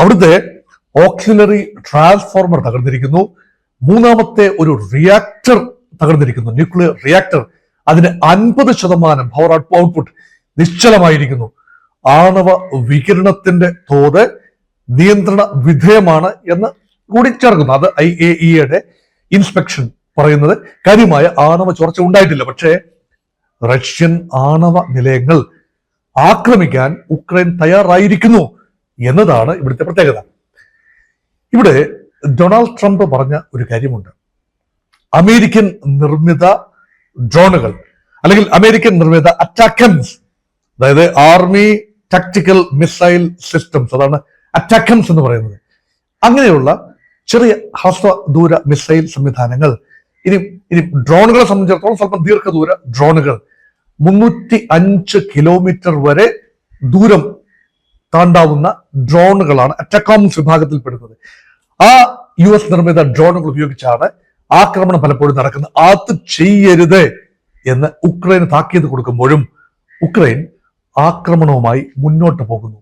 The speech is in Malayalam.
അവിടുത്തെ ഓക്സിലറി ട്രാൻസ്ഫോർമർ തകർന്നിരിക്കുന്നു. മൂന്നാമത്തെ ഒരു റിയാക്ടർ തകർന്നിരിക്കുന്നു, ന്യൂക്ലിയർ റിയാക്ടർ. അതിന് 50% പവർ ഔട്ട്പുട്ട് നിശ്ചലമായിരിക്കുന്നു. ആണവ വികിരണത്തിന്റെ തോത് നിയന്ത്രണ വിധേയമാണ് എന്ന് കൂടി ചേർക്കുന്നു. അത് IAEA ഇൻസ്പെക്ഷൻ പറയുന്നത് കാര്യമായ ആണവ ചോർച്ച ഉണ്ടായിട്ടില്ല. പക്ഷേ റഷ്യൻ ആണവ നിലയങ്ങൾ ആക്രമിക്കാൻ ഉക്രൈൻ തയ്യാറായിരിക്കുന്നു എന്നതാണ് ഇവിടുത്തെ പ്രത്യേകത. ഇവിടെ ഡൊണാൾഡ് ട്രംപ് പറഞ്ഞ ഒരു കാര്യമുണ്ട്. അമേരിക്കൻ നിർമ്മിത ഡ്രോണുകൾ അല്ലെങ്കിൽ അമേരിക്കൻ നിർമ്മിത അറ്റാക്കംസ്, അതായത് ആർമി ടാക്ടിക്കൽ മിസൈൽ സിസ്റ്റംസ്, അതാണ് അറ്റാക്കംസ് എന്ന് പറയുന്നത്. അങ്ങനെയുള്ള ചെറിയ ഹ്രസ്വദൂര മിസൈൽ സംവിധാനങ്ങൾ ഇനി ഡ്രോണുകളെ സംബന്ധിച്ചിടത്തോളം സ്വല്പം ദീർഘദൂര ഡ്രോണുകൾ 305 കിലോമീറ്റർ വരെ ദൂരം താണ്ടാവുന്ന ഡ്രോണുകളാണ് അറ്റാക്കംസ് വിഭാഗത്തിൽപ്പെടുന്നത്. ആ US നിർമ്മിത ഡ്രോണുകൾ ഉപയോഗിച്ചാണ് ആക്രമണം പലപ്പോഴും നടക്കുന്നത്. അത് ചെയ്യരുത് എന്ന് ഉക്രൈന് താക്കീത് കൊടുക്കുമ്പോഴും ഉക്രൈൻ ആക്രമണവുമായി മുന്നോട്ട് പോകുന്നു.